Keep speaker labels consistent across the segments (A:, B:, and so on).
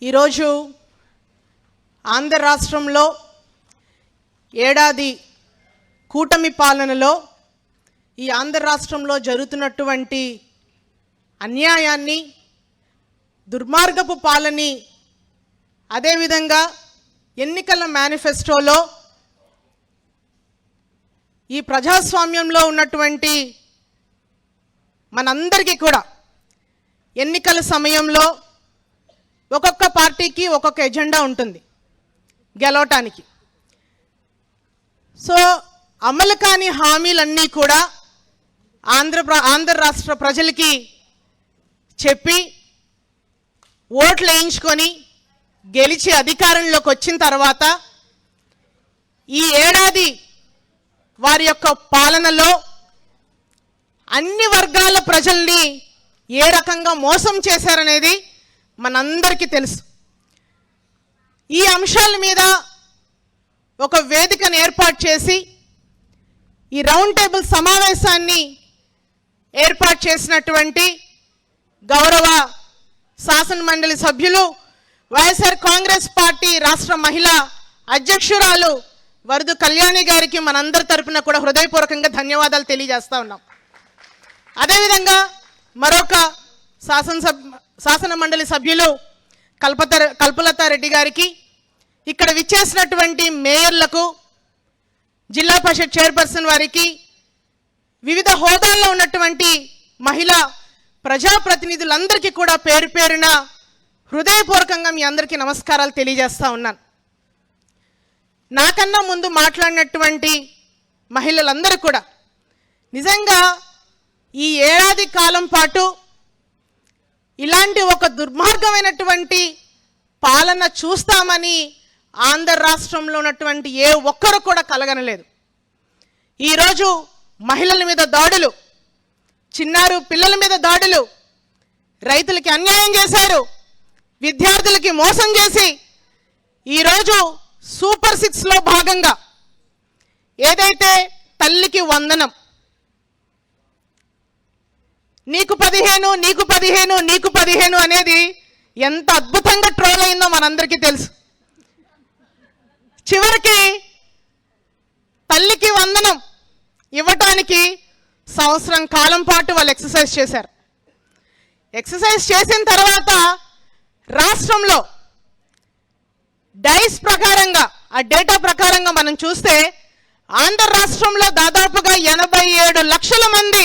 A: ఈరోజు ఆంధ్ర రాష్ట్రంలో ఏడాది కూటమి పాలనలో ఈ ఆంధ్ర రాష్ట్రంలో జరుగుతున్నటువంటి అన్యాయాన్ని, దుర్మార్గపు పాలని, అదేవిధంగా ఎన్నికల మేనిఫెస్టోలో ఈ ప్రజాస్వామ్యంలో ఉన్నటువంటి మనందరికీ కూడా ఎన్నికల సమయంలో ఒక్కొక్క పార్టీకి ఒక్కొక్క ఎజెండా ఉంటుంది గెలవటానికి. సో అమలు కాని హామీలన్నీ కూడా ఆంధ్ర రాష్ట్ర ప్రజలకి చెప్పి ఓట్లు వేయించుకొని గెలిచి అధికారంలోకి వచ్చిన తర్వాత ఈ ఏడాది వారి యొక్క పాలనలో అన్ని వర్గాల ప్రజల్ని ఏ రకంగా మోసం చేశారనేది మనందరికీ తెలుసు. ఈ అంశాల మీద ఒక వేదికను ఏర్పాటు చేసి ఈ రౌండ్ టేబుల్ సమావేశాన్ని ఏర్పాటు చేసినటువంటి గౌరవ శాసన మండలి సభ్యులు, వైఎస్ఆర్ కాంగ్రెస్ పార్టీ రాష్ట్ర మహిళా అధ్యక్షురాలు వరదు కళ్యాణి గారికి మనందరి తరపున కూడా హృదయపూర్వకంగా ధన్యవాదాలు తెలియజేస్తా ఉన్నాం. అదేవిధంగా మరొక శాసన మండలి సభ్యులు కల్పలతారెడ్డి గారికి, ఇక్కడ విచ్చేసినటువంటి మేయర్లకు, జిల్లా పరిషత్ చైర్పర్సన్ వారికి, వివిధ హోదాల్లో ఉన్నటువంటి మహిళా ప్రజాప్రతినిధులందరికీ కూడా పేరు పేరున హృదయపూర్వకంగా మీ అందరికీ నమస్కారాలు తెలియజేస్తా ఉన్నాను. నాకన్నా ముందు మాట్లాడినటువంటి మహిళలందరూ కూడా నిజంగా ఈ ఏడాది కాలం పాటు ఇలాంటి ఒక దుర్మార్గమైనటువంటి పాలన చూస్తామని ఆంధ్ర రాష్ట్రంలో ఉన్నటువంటి ఏ ఒక్కరు కూడా కలగనలేదు. ఈరోజు మహిళల మీద దాడులు, చిన్నారు పిల్లల మీద దాడులు, రైతులకి అన్యాయం చేశారు, విద్యార్థులకి మోసం చేసి ఈరోజు సూపర్ 6లో భాగంగా ఏదైతే తల్లికి వందనం, నీకు 15 నీకు 15 నీకు 15 అనేది ఎంత అద్భుతంగా ట్రోల్ అయిందో మనందరికీ తెలుసు. చివరికి తల్లికి వందనం ఇవ్వటానికి సంవత్సరం కాలం పాటు వాళ్ళు ఎక్సర్సైజ్ చేశారు. ఎక్సర్సైజ్ చేసిన తర్వాత రాష్ట్రంలో డైస్ ప్రకారంగా, ఆ డేటా ప్రకారంగా మనం చూస్తే ఆంధ్ర రాష్ట్రంలో దాదాపుగా 87 లక్షల మంది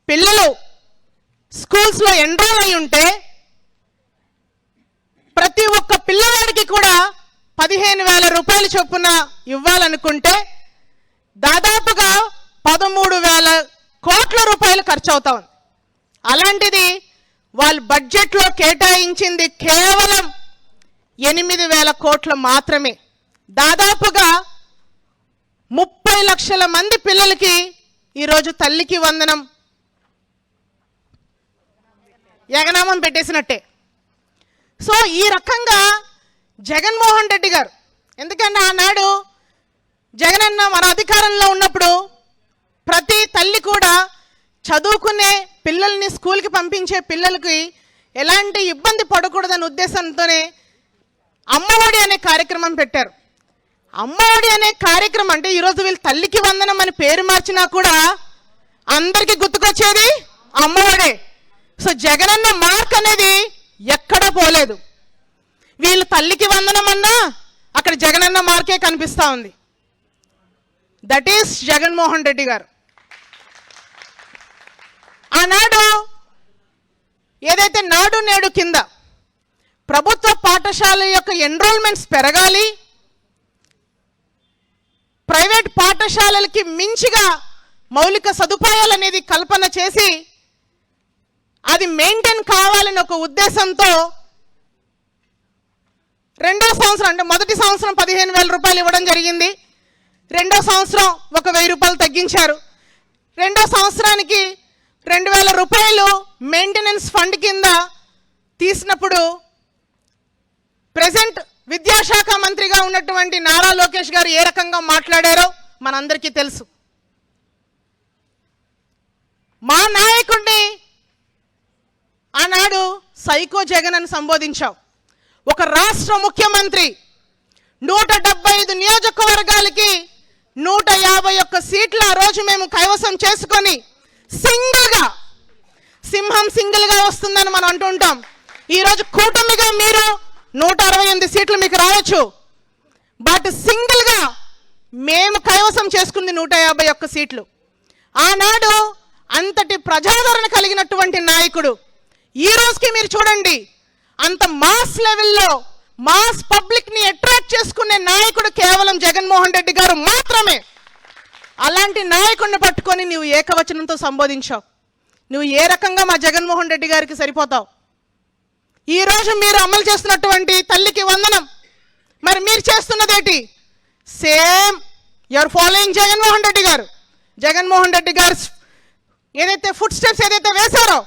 A: పిల్లలు స్కూల్స్లో ఎన్రోల్ అయి ఉంటే ప్రతి ఒక్క పిల్లవాడికి కూడా 15,000 రూపాయలు చొప్పున ఇవ్వాలనుకుంటే దాదాపుగా 13,000 కోట్ల రూపాయలు ఖర్చు అవుతా ఉంది. అలాంటిది వాళ్ళు బడ్జెట్లో కేటాయించింది కేవలం 8,000 కోట్లు మాత్రమే. దాదాపుగా 30 లక్షల మంది పిల్లలకి ఈరోజు తల్లికి వందనం ఎగనామం పెట్టేసినట్టే. సో ఈ రకంగా జగన్మోహన్ రెడ్డి గారు, ఎందుకంటే ఆనాడు జగనన్న మన అధికారంలో ఉన్నప్పుడు ప్రతి తల్లి కూడా చదువుకునే పిల్లల్ని, స్కూల్కి పంపించే పిల్లలకి ఎలాంటి ఇబ్బంది పడకూడదనే ఉద్దేశంతోనే అమ్మఒడి అనే కార్యక్రమం పెట్టారు. అమ్మఒడి అనే కార్యక్రమం అంటే ఈరోజు వీళ్ళు తల్లికి వందనం అని పేరు మార్చినా కూడా అందరికీ గుర్తుకొచ్చేది అమ్మఒడే. సో జగనన్న మార్క్ అనేది ఎక్కడా పోలేదు. వీళ్ళు తల్లికి వందనం అన్నా అక్కడ జగనన్న మార్కే కనిపిస్తూ ఉంది. దట్ ఈస్ జగన్మోహన్ రెడ్డి గారు. ఆనాడు ఏదైతే నాడు నేడు కింద ప్రభుత్వ పాఠశాల యొక్క ఎన్రోల్మెంట్స్ పెరగాలి, ప్రైవేట్ పాఠశాలలకి మించిగా మౌలిక సదుపాయాలు అనేది కల్పన చేసి అది మెయింటైన్ కావాలని ఒక ఉద్దేశంతో రెండో సంవత్సరం, అంటే మొదటి సంవత్సరం 15,000 రూపాయలు ఇవ్వడం జరిగింది. రెండో సంవత్సరం 1,000 రూపాయలు తగ్గించారు. రెండో సంవత్సరానికి 2,000 రూపాయలు మెయింటెనెన్స్ ఫండ్ కింద తీసినప్పుడు ప్రెజెంట్ విద్యాశాఖ మంత్రిగా ఉన్నటువంటి నారా లోకేష్ గారు ఏ రకంగా మాట్లాడారో మనందరికీ తెలుసు. మా నాయకుడిని ఆనాడు సైకో జగన్ అని సంబోధించావు. ఒక రాష్ట్ర ముఖ్యమంత్రి 175 నియోజకవర్గాలకి 151 సీట్ల ఆ రోజు మేము కైవసం చేసుకొని సింగిల్గా, సింహం సింగిల్గా వస్తుందని మనం అంటుంటాం. ఈరోజు కూటమిగా మీరు 168 సీట్లు మీకు రావచ్చు, బట్ సింగిల్గా మేము కైవసం చేసుకుంది 151 సీట్లు. ఆనాడు అంతటి ప్రజాదరణ కలిగినటువంటి నాయకుడు ఈ రోజుకి మీరు చూడండి, అంత మాస్ లెవెల్లో మాస్ పబ్లిక్ని అట్రాక్ట్ చేసుకునే నాయకుడు కేవలం జగన్మోహన్ రెడ్డి గారు మాత్రమే. అలాంటి నాయకుడిని పట్టుకొని నువ్వు ఏకవచనంతో సంబోధించావు. నువ్వు ఏ రకంగా మా జగన్మోహన్ రెడ్డి గారికి సరిపోతావు? ఈరోజు మీరు అమలు చేస్తున్నటువంటి తల్లికి వందనం, మరి మీరు చేస్తున్నదేంటి? Same you're following Jaganmohan Reddy garu. Jaganmohan Reddy గారు ఏదైతే ఫుడ్ స్టెప్స్ ఏదైతే వేశారో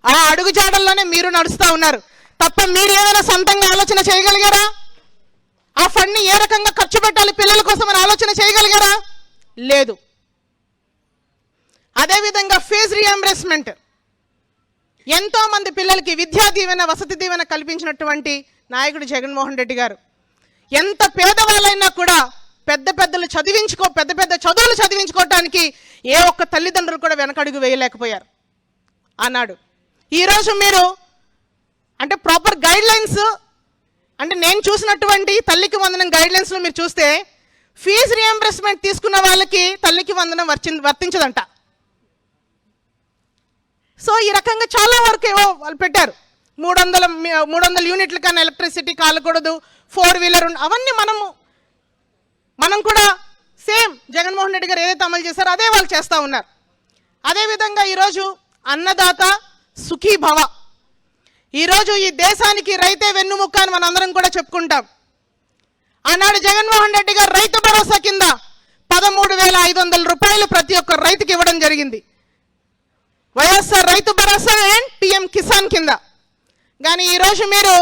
A: ఆ అడుగు జాడల్లోనే మీరు నడుస్తూ ఉన్నారు తప్ప మీరు ఏదైనా సొంతంగా ఆలోచన చేయగలిగారా? ఆ ఫండ్ని ఏ రకంగా ఖర్చు పెట్టాలి పిల్లల కోసం అని ఆలోచన చేయగలిగారా? లేదు. అదేవిధంగా ఫీజు రియంబర్స్మెంట్, ఎంతో మంది పిల్లలకి విద్యా దీవెన, వసతి దీవెన కల్పించినటువంటి నాయకుడు జగన్మోహన్ రెడ్డి గారు. ఎంత పేదవాళ్ళైనా కూడా పెద్ద పెద్ద చదువులు చదివించుకోవటానికి ఏ ఒక్క తల్లిదండ్రులు కూడా వెనకడుగు వేయలేకపోయారు అన్నాడు. ఈరోజు మీరు అంటే ప్రాపర్ గైడ్ లైన్స్, అంటే నేను చూసినటువంటి తల్లికి వందనం గైడ్ లైన్స్లో మీరు చూస్తే ఫీజు రియంబర్స్మెంట్ తీసుకున్న వాళ్ళకి తల్లికి వందనం వర్తించదంట. సో ఈ రకంగా చాలా వరకు ఏవో వాళ్ళు పెట్టారు. 300 యూనిట్ల కన్నా ఎలక్ట్రిసిటీ కాలకూడదు, 4 వీలర్ అవన్నీ మనం కూడా సేమ్ జగన్మోహన్ రెడ్డి గారు ఏదైతే అమలు చేశారో అదే వాళ్ళు చేస్తూ ఉన్నారు. అదేవిధంగా ఈరోజు అన్నదాత సుఖీభవ, ఈరోజు ఈ దేశానికి రైతే వెన్నుముక్క అని మనందరం కూడా చెప్పుకుంటాం. ఆనాడు జగన్మోహన్ రెడ్డి గారు రైతు భరోసా కింద 13,500 రూపాయలు ప్రతి ఒక్క రైతుకి ఇవ్వడం జరిగింది, వైఎస్ఆర్ రైతు భరోసా అండ్ పిఎం కిసాన్ కింద. కానీ ఈరోజు మీరు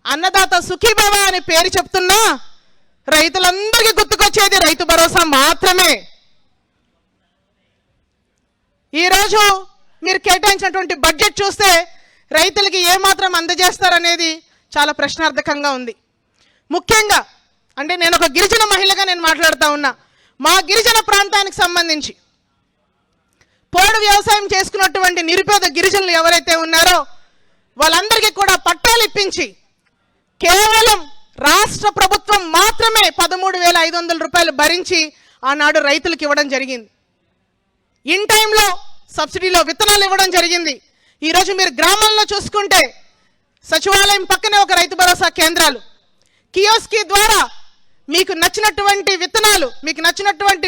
A: అన్నదాత సుఖీభవ అని పేరు చెప్తున్నా రైతులందరికీ గుర్తుకొచ్చేది రైతు భరోసా మాత్రమే. ఈరోజు మీరు కేటాయించినటువంటి బడ్జెట్ చూస్తే రైతులకి ఏమాత్రం అందజేస్తారనేది చాలా ప్రశ్నార్థకంగా ఉంది. ముఖ్యంగా అంటే నేను ఒక గిరిజన మహిళగా నేను మాట్లాడుతూ ఉన్నా. మా గిరిజన ప్రాంతానికి సంబంధించి పోడు వ్యవసాయం చేసుకున్నటువంటి నిరుపేద గిరిజనులు ఎవరైతే ఉన్నారో వాళ్ళందరికీ కూడా పట్టాలు ఇప్పించి కేవలం రాష్ట్ర ప్రభుత్వం మాత్రమే 13,500 రూపాయలు భరించి ఆనాడు రైతులకు ఇవ్వడం జరిగింది. ఇన్ టైంలో సబ్సిడీలో విత్తనాలు ఇవ్వడం జరిగింది. ఈరోజు మీరు గ్రామాల్లో చూసుకుంటే సచివాలయం పక్కనే ఒక రైతు భరోసా కేంద్రాలు, కియోస్కి ద్వారా మీకు నచ్చినటువంటి విత్తనాలు, మీకు నచ్చినటువంటి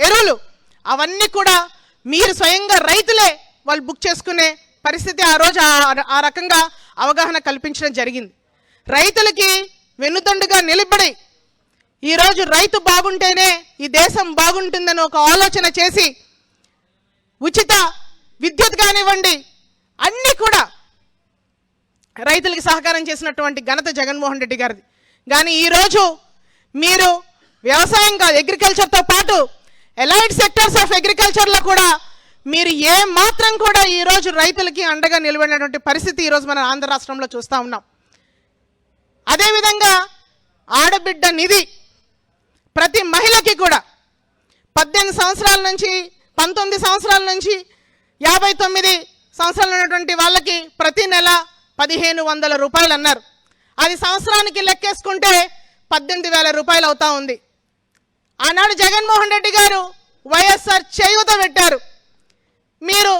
A: ఎరువులు అవన్నీ కూడా మీరు స్వయంగా రైతులే వాళ్ళు బుక్ చేసుకునే పరిస్థితి ఆ రోజు ఆ రకంగా అవగాహన కల్పించడం జరిగింది. రైతులకి వెన్నుదండుగా నిలబడి ఈరోజు రైతు బాగుంటేనే ఈ దేశం బాగుంటుందని ఒక ఆలోచన చేసి ఉచిత విద్యుత్ కానివ్వండి అన్నీ కూడా రైతులకి సహకారం చేసినటువంటి ఘనత జగన్మోహన్ రెడ్డి గారిది. కానీ ఈరోజు మీరు వ్యవసాయం కాదు, అగ్రికల్చర్తో పాటు ఎలైడ్ సెక్టర్స్ ఆఫ్ అగ్రికల్చర్లో కూడా మీరు ఏ మాత్రం కూడా ఈరోజు రైతులకి అండగా నిలబడినటువంటి పరిస్థితి ఈరోజు మన ఆంధ్ర రాష్ట్రంలో చూస్తూ ఉన్నాం. అదేవిధంగా ఆడబిడ్డ నిధి ప్రతి మహిళకి కూడా 18 సంవత్సరాల నుంచి 19 సంవత్సరాల నుంచి 59 సంవత్సరాలు ఉన్నటువంటి వాళ్ళకి ప్రతి నెల 1,500 రూపాయలు అన్నారు. అది సంవత్సరానికి లెక్కేసుకుంటే 18,000 రూపాయలు అవుతా ఉంది. ఆనాడు జగన్మోహన్ రెడ్డి గారు వైఎస్ఆర్ చేయూత పెట్టారు. మీరు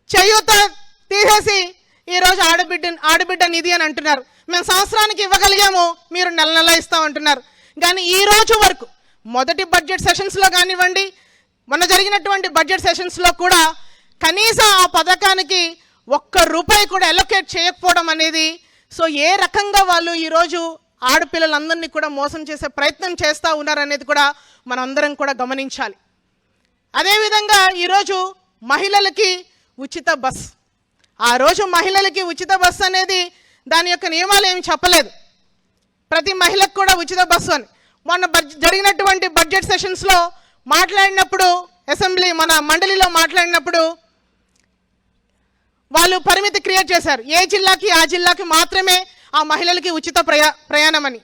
A: చేయూత తీసేసి ఈరోజు ఆడబిడ్డ నిధి అని అంటున్నారు. మేము సంవత్సరానికి ఇవ్వగలిగాము, మీరు నెల నెల ఇస్తామంటున్నారు. కానీ ఈ రోజు వరకు మొదటి బడ్జెట్ సెషన్స్లో కానివ్వండి, మొన్న జరిగినటువంటి బడ్జెట్ సెషన్స్లో కూడా కనీసం ఆ పథకానికి ₹1 కూడా అలొకేట్ చేయకపోవడం అనేది, సో ఏ రకంగా వాళ్ళు ఈరోజు ఆడపిల్లలందరినీ కూడా మోసం చేసే ప్రయత్నం చేస్తూ ఉన్నారనేది కూడా మనందరం కూడా గమనించాలి. అదేవిధంగా ఈరోజు మహిళలకి ఉచిత బస్, ఆ రోజు మహిళలకి ఉచిత బస్సు అనేది దాని యొక్క నియమాలు ఏమి చెప్పలేదు, ప్రతి మహిళకు కూడా ఉచిత బస్సు అని. మొన్న జరిగినటువంటి బడ్జెట్ సెషన్స్లో మాట్లాడినప్పుడు, అసెంబ్లీ మన మండలిలో మాట్లాడినప్పుడు వాళ్ళు పరిమితి క్రియేట్ చేశారు. ఏ జిల్లాకి ఆ జిల్లాకి మాత్రమే ఆ మహిళలకి ఉచిత ప్రయాణమని.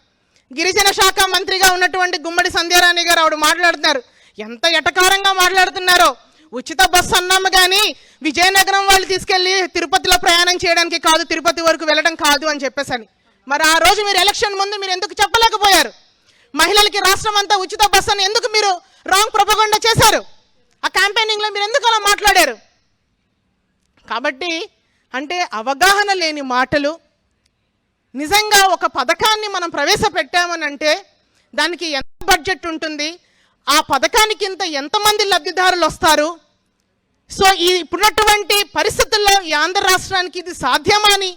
A: గిరిజన శాఖ మంత్రిగా ఉన్నటువంటి గుమ్మడి సంధ్యారాణి గారు ఆవిడ మాట్లాడుతున్నారు, ఎంత ఎటకారంగా మాట్లాడుతున్నారో. ఉచిత బస్సు అన్నాము కానీ విజయనగరం వాళ్ళు తీసుకెళ్ళి తిరుపతిలో ప్రయాణం చేయడానికి కాదు, తిరుపతి వరకు వెళ్ళడం కాదు అని చెప్పేసని. మరి ఆ రోజు మీరు ఎలక్షన్ ముందు మీరు ఎందుకు చెప్పలేకపోయారు? మహిళలకి రాష్ట్రం అంతా ఉచిత బస్సు అని ఎందుకు మీరు రాంగ్ ప్రొపగండా చేశారు? ఆ క్యాంపెయినింగ్లో మీరు ఎందుకు అలా మాట్లాడారు? కాబట్టి అంటే అవగాహన లేని మాటలు. నిజంగా ఒక పథకాన్ని మనం ప్రవేశపెట్టామని అంటే దానికి ఎంత బడ్జెట్ ఉంటుంది, ఆ పథకానికి ఎంతమంది లబ్ధిదారులు వస్తారు, సో ఇప్పుడున్నటువంటి పరిస్థితుల్లో ఈ ఆంధ్ర రాష్ట్రానికి ఇది సాధ్యమా అని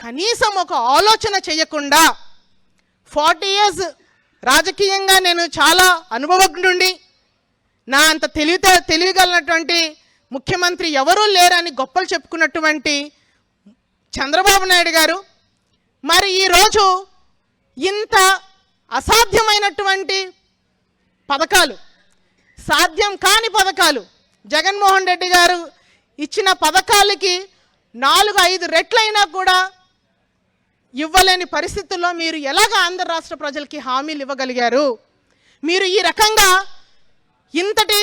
A: కనీసం ఒక ఆలోచన చేయకుండా 40 years రాజకీయంగా నేను చాలా అనుభవజ్ఞుండి, నా అంత తెలియగలిగినటువంటి ముఖ్యమంత్రి ఎవరూ లేరని గొప్పలు చెప్పుకున్నటువంటి చంద్రబాబు నాయుడు గారు మరి ఈరోజు ఇంత అసాధ్యమైనటువంటి పథకాలు, సాధ్యం కాని పథకాలు, జగన్మోహన్ రెడ్డి గారు ఇచ్చిన పథకాలకి 4-5 రెట్లైనా కూడా ఇవ్వలేని పరిస్థితుల్లో మీరు ఎలాగ ఆంధ్ర రాష్ట్ర ప్రజలకి హామీలు ఇవ్వగలిగారు? మీరు ఈ రకంగా ఇంతటి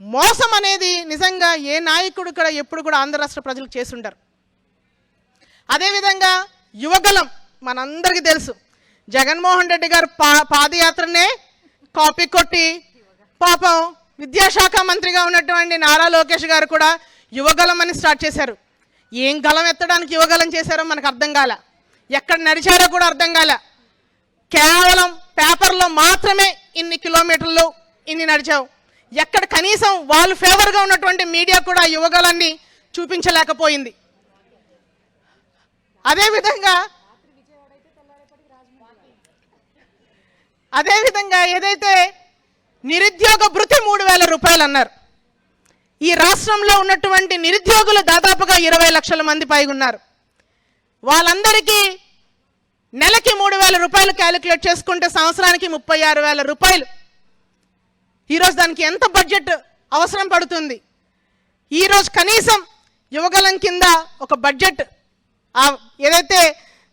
A: మోసం అనేది నిజంగా ఏ నాయకుడు కూడా ఎప్పుడు కూడా ఆంధ్ర రాష్ట్ర ప్రజలకు చేసి ఉండరు. అదేవిధంగా యువగలం మనందరికీ తెలుసు, జగన్మోహన్ రెడ్డి గారు పాదయాత్రనే కాపీ కొట్టి పాపం విద్యాశాఖ మంత్రిగా ఉన్నటువంటి నారా లోకేష్ గారు కూడా యువగలం అని స్టార్ట్ చేశారు. ఏం గలం ఎత్తడానికి యువగలం చేశారో మనకు అర్థం కాల, ఎక్కడ నడిచారో కూడా అర్థం కాల. కేవలం పేపర్లో మాత్రమే ఇన్ని కిలోమీటర్లు ఇన్ని నడిచావు, ఎక్కడ కనీసం వాళ్ళు ఫేవర్గా ఉన్నటువంటి మీడియా కూడా యువగలాన్ని చూపించలేకపోయింది. అదేవిధంగా ఏదైతే నిరుద్యోగ భృతి 3,000 రూపాయలు అన్నారు, ఈ రాష్ట్రంలో ఉన్నటువంటి నిరుద్యోగులు దాదాపుగా 20 లక్షల మంది పైగా ఉన్నారు. వాళ్ళందరికీ నెలకి 3,000 రూపాయలు క్యాలిక్యులేట్ చేసుకుంటే సంవత్సరానికి 36,000 రూపాయలు. ఈరోజు దానికి ఎంత బడ్జెట్ అవసరం పడుతుంది? ఈరోజు కనీసం యువగలం కింద ఒక బడ్జెట్ ఏదైతే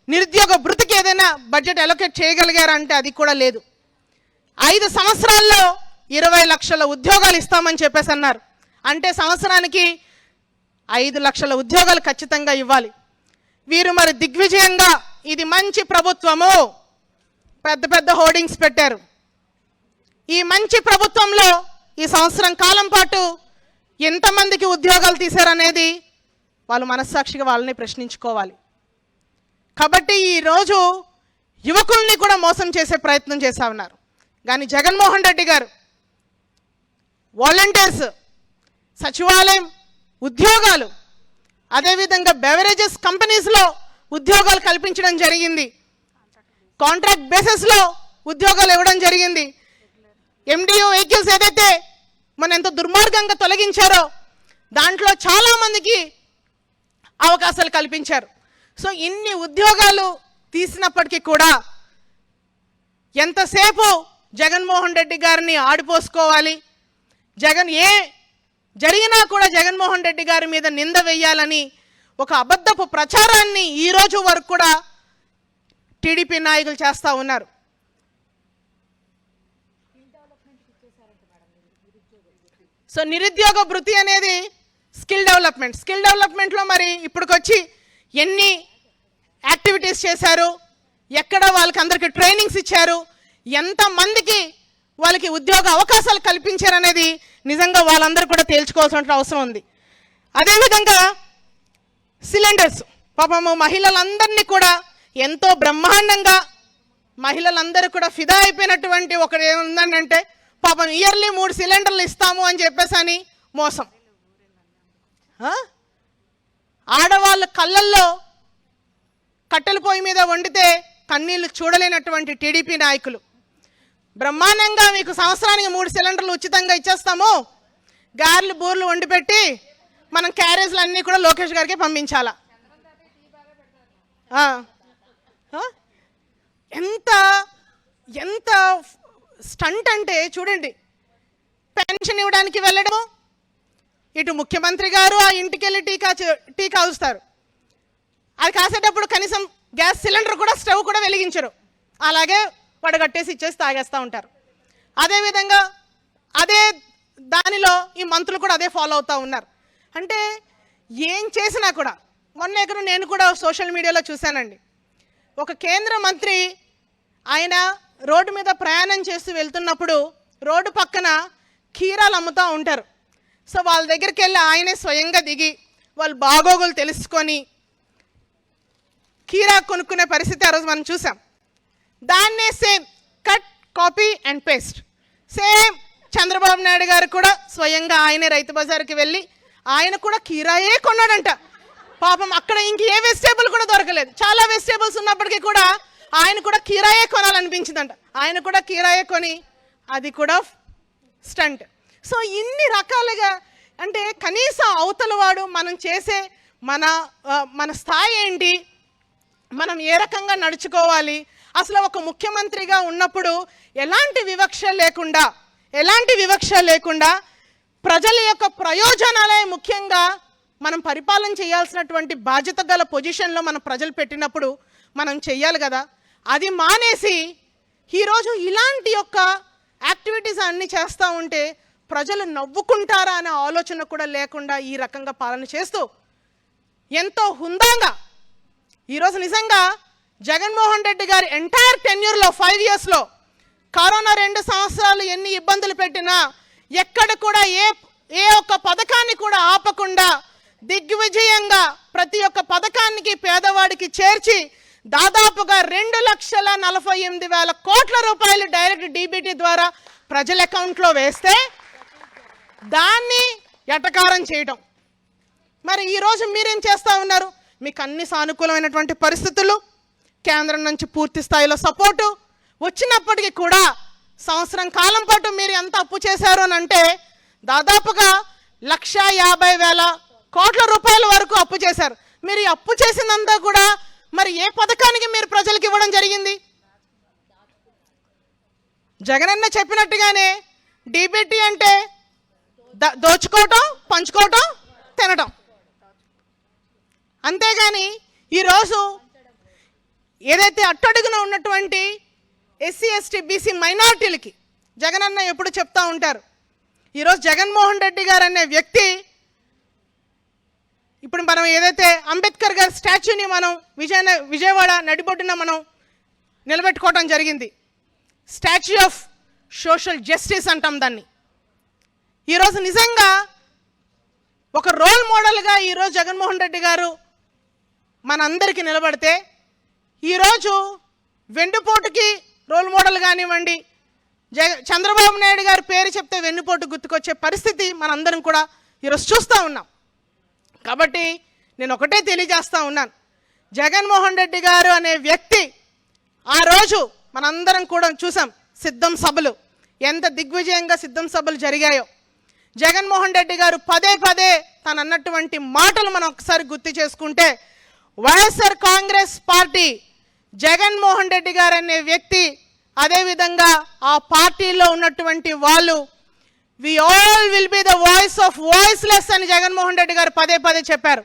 A: నిరుద్యోగ భృతికి ఏదైనా బడ్జెట్ అలొకేట్ చేయగలిగారంటే అది కూడా లేదు. 5 సంవత్సరాల్లో 20 లక్షల ఉద్యోగాలు ఇస్తామని చెప్పేసి అన్నారు. అంటే సంవత్సరానికి 5 లక్షల ఉద్యోగాలు ఖచ్చితంగా ఇవ్వాలి. వీరు మరి దిగ్విజయంగా ఇది మంచి ప్రభుత్వము పెద్ద పెద్ద హోర్డింగ్స్ పెట్టారు. ఈ మంచి ప్రభుత్వంలో ఈ సంవత్సరం కాలం పాటు ఎంతమందికి ఉద్యోగాలు తీశారనేది వాళ్ళు మనస్సాక్షిగా వాళ్ళని ప్రశ్నించుకోవాలి. కాబట్టి ఈరోజు యువకుల్ని కూడా మోసం చేసే ప్రయత్నం చేస్తూ ఉన్నారు. కానీ జగన్మోహన్ రెడ్డి గారు వాలంటీర్స్, సచివాలయం ఉద్యోగాలు, అదేవిధంగా బెవరేజెస్ కంపెనీస్లో ఉద్యోగాలు కల్పించడం జరిగింది, కాంట్రాక్ట్ బేసిస్లో ఉద్యోగాలు ఇవ్వడం జరిగింది. MDO వెహికల్స్ ఏదైతే మన ఎంత దుర్మార్గంగా తొలగించారో దాంట్లో చాలామందికి అవకాశాలు కల్పించారు. సో ఇన్ని ఉద్యోగాలు తీసినప్పటికీ కూడా ఎంతసేపు జగన్మోహన్ రెడ్డి గారిని ఆడిపోసుకోవాలి, ఏ జరిగినా కూడా జగన్మోహన్ రెడ్డి గారి మీద నింద వేయాలని ఒక అబద్ధపు ప్రచారాన్ని ఈ రోజు వరకు కూడా టీడీపీ నాయకులు చేస్తూ ఉన్నారు. సో నిరుద్యోగ భృతి అనేది స్కిల్ డెవలప్మెంట్లో మరి ఇప్పటికొచ్చి ఎన్ని యాక్టివిటీస్ చేశారు, ఎక్కడ వాళ్ళకి అందరికీ ట్రైనింగ్స్ ఇచ్చారు, ఎంతమందికి వాళ్ళకి ఉద్యోగ అవకాశాలు కల్పించారనేది నిజంగా వాళ్ళందరూ కూడా తేల్చుకోవాల్సిన అవసరం ఉంది. అదేవిధంగా సిలిండర్స్ పాపము మహిళలందరినీ కూడా ఎంతో బ్రహ్మాండంగా మహిళలందరూ కూడా ఫిదా అయిపోయినటువంటి ఒకటి ఏముందంటే పాపం ఇయర్లీ 3 సిలిండర్లు ఇస్తాము అని చెప్పేసి అని మోసం. ఆడవాళ్ళ కళ్ళల్లో కట్టెల పొయ్యి మీద వండితే కన్నీళ్లు చూడలేనటువంటి టీడీపీ నాయకులు బ్రహ్మాండంగా మీకు సంవత్సరానికి 3 సిలిండర్లు ఉచితంగా ఇచ్చేస్తాము, గారెలు బూర్లు వండి పెట్టి మనం క్యారేజ్లు అన్నీ కూడా లోకేష్ గారికి పంపించాలా. ఎంత ఎంత స్టంట్ అంటే చూడండి, పెన్షన్ ఇవ్వడానికి వెళ్ళడము, ఇటు ముఖ్యమంత్రి గారు ఆ ఇంటికి వెళ్ళి టీ కాలుస్తారు, అది కాసేటప్పుడు కనీసం గ్యాస్ సిలిండర్ కూడా స్టవ్ కూడా వెలిగించరు, అలాగే వడగట్టేసి ఇచ్చేసి తాగేస్తూ ఉంటారు. అదేవిధంగా అదే దానిలో ఈ మంత్రులు కూడా అదే ఫాలో అవుతూ ఉన్నారు. అంటే ఏం చేసినా కూడా మొన్న ఎక్కడ నేను కూడా సోషల్ మీడియాలో చూశానండి, ఒక కేంద్ర మంత్రి ఆయన రోడ్డు మీద ప్రయాణం చేస్తూ వెళ్తున్నప్పుడు రోడ్డు పక్కన కీరాలు అమ్ముతూ ఉంటారు. సో వాళ్ళ దగ్గరికి వెళ్ళి ఆయనే స్వయంగా దిగి వాళ్ళు బాగోగులు తెలుసుకొని కీరా కొనుక్కునే పరిస్థితి ఆ రోజు మనం చూసాం. దాన్నే same cut copy and paste same Chandrababu Naidu garu కూడా స్వయంగా ఆయనే రైతు బజార్కి వెళ్ళి ఆయన కూడా కీరాయే కొన్నాడంట. పాపం అక్కడ ఇంక ఏ వెజిటేబుల్ కూడా దొరకలేదు, చాలా వెజిటేబుల్స్ ఉన్నప్పటికీ కూడా ఆయన కూడా కీరాయే కొనాలనిపించిందంట. ఆయన కూడా కీరాయే కొని అది కూడా స్టంట్. సో ఇన్ని రకాలుగా అంటే కనీసం అవతల వాడు మనం చేసే మన స్థాయి ఏంటి, మనం ఏ రకంగా నడుచుకోవాలి, అసలు ఒక ముఖ్యమంత్రిగా ఉన్నప్పుడు ఎలాంటి వివక్ష లేకుండా ప్రజల యొక్క ప్రయోజనాలే ముఖ్యంగా మనం పరిపాలన చేయాల్సినటువంటి బాధ్యత గల పొజిషన్లో మన ప్రజలు పెట్టినప్పుడు మనం చెయ్యాలి కదా. అది మానేసి ఈరోజు ఇలాంటి యొక్క యాక్టివిటీస్ అన్నీ చేస్తూ ఉంటే ప్రజలు నవ్వుకుంటారా అనే ఆలోచన కూడా లేకుండా ఈ రకంగా పాలన చేస్తూ ఎంతో హుందాగా ఈరోజు నిజంగా జగన్మోహన్ రెడ్డి గారి ఎంటైర్ టెన్యూర్లో 5 yearsలో కరోనా 2 సంవత్సరాలు ఎన్ని ఇబ్బందులు పెట్టినా ఎక్కడ కూడా ఏ ఒక్క పథకాన్ని కూడా ఆపకుండా దిగ్విజయంగా ప్రతి ఒక్క పథకానికి పేదవాడికి చేర్చి దాదాపుగా 2,48,000 కోట్ల రూపాయలు డైరెక్ట్ డీబీటీ ద్వారా ప్రజల అకౌంట్లో వేస్తే దాన్ని ఎటకారం చేయటం. మరి ఈరోజు మీరేం చేస్తూ ఉన్నారు? మీకు అన్ని సానుకూలమైనటువంటి పరిస్థితులు, కేంద్రం నుంచి పూర్తి స్థాయిలో సపోర్టు వచ్చినప్పటికీ కూడా సంవత్సరం కాలం పాటు మీరు ఎంత అప్పు చేశారు అని అంటే దాదాపుగా 1,50,000 కోట్ల రూపాయల వరకు అప్పు చేశారు. మీరు ఈ అప్పు చేసిందంతా కూడా మరి ఏ పథకానికి మీరు ప్రజలకు ఇవ్వడం జరిగింది? జగనన్న చెప్పినట్టుగానే డీబీటీ అంటే దోచుకోవటం, పంచుకోవటం, తినటం. అంతేగాని ఈరోజు ఏదైతే అట్టడుగున ఉన్నటువంటి ఎస్సీ ఎస్టీ బీసీ మైనారిటీలకి జగనన్న ఎప్పుడు చెప్తా ఉంటారు. ఈరోజు జగన్మోహన్ రెడ్డి గారు అనే వ్యక్తి ఇప్పుడు మనం ఏదైతే అంబేద్కర్ గారి స్టాచ్యూని మనం విజయవాడ నడిబొడ్డున మనం నిలబెట్టుకోవటం జరిగింది. స్టాచ్యూ ఆఫ్ సోషల్ జస్టిస్ అంటాం దాన్ని. ఈరోజు నిజంగా ఒక రోల్ మోడల్గా ఈరోజు జగన్మోహన్ రెడ్డి గారు మనందరికీ నిలబడితే ఈరోజు వెన్నుపోటుకి రోల్ మోడల్ కానివ్వండి, చంద్రబాబు నాయుడు గారి పేరు చెప్తే వెన్నుపోటు గుర్తుకొచ్చే పరిస్థితి మనందరం కూడా ఈరోజు చూస్తూ ఉన్నాం. కాబట్టి నేను ఒకటే తెలియజేస్తూ ఉన్నాను, జగన్మోహన్ రెడ్డి గారు అనే వ్యక్తి ఆ రోజు మనందరం కూడా చూసాం సిద్ధం సభలు ఎంత దిగ్విజయంగా సిద్ధం సభలు జరిగాయో. జగన్మోహన్ రెడ్డి గారు పదే తను అన్నటువంటి మాటలు మనం ఒకసారి గుర్తు చేసుకుంటే వైఎస్ఆర్ కాంగ్రెస్ పార్టీ జగన్మోహన్ రెడ్డి గారు అనే వ్యక్తి అదేవిధంగా ఆ పార్టీలో ఉన్నటువంటి వాళ్ళు we all will be the voice of voiceless అని జగన్మోహన్ రెడ్డి గారు పదే చెప్పారు.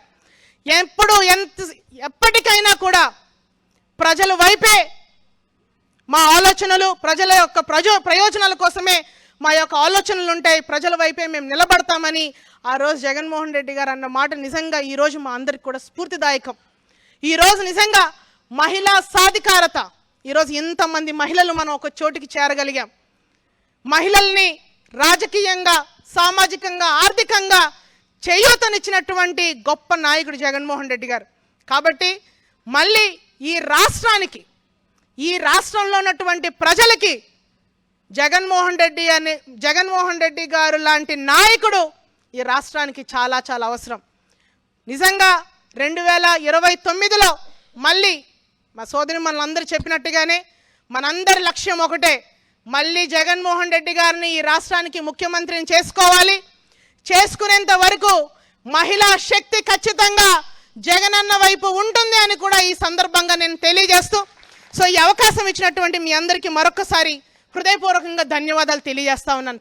A: ఎప్పటికైనా కూడా ప్రజల వైపే మా ఆలోచనలు, ప్రజల యొక్క ప్రయోజనాల కోసమే మా యొక్క ఆలోచనలు ఉంటాయి, ప్రజల వైపే మేము నిలబడతామని ఆ రోజు జగన్మోహన్ రెడ్డి గారు అన్న మాట నిజంగా ఈరోజు మా అందరికి కూడా స్ఫూర్తిదాయకం. ఈరోజు నిజంగా మహిళా సాధికారత, ఈరోజు ఎంతమంది మహిళలు మనం ఒక చోటికి చేరగలిగాం. మహిళల్ని రాజకీయంగా, సామాజికంగా, ఆర్థికంగా చేయూతనిచ్చినటువంటి గొప్ప నాయకుడు జగన్మోహన్ రెడ్డి గారు. కాబట్టి మళ్ళీ ఈ రాష్ట్రంలో ఉన్నటువంటి ప్రజలకి జగన్మోహన్ రెడ్డి గారు లాంటి నాయకుడు ఈ రాష్ట్రానికి చాలా అవసరం. నిజంగా 2029లో మళ్ళీ మా సోదరి మనందరూ చెప్పినట్టుగానే మనందరి లక్ష్యం ఒకటే, మళ్ళీ జగన్మోహన్ రెడ్డి గారిని ఈ రాష్ట్రానికి ముఖ్యమంత్రిని చేసుకోవాలి. చేసుకునేంత వరకు మహిళా శక్తి ఖచ్చితంగా జగనన్న వైపు ఉంటుంది అని కూడా ఈ సందర్భంగా నేను తెలియజేస్తూ, సో ఈ అవకాశం ఇచ్చినటువంటి మీ అందరికీ మరొకసారి హృదయపూర్వకంగా ధన్యవాదాలు తెలియజేస్తా ఉన్నాను.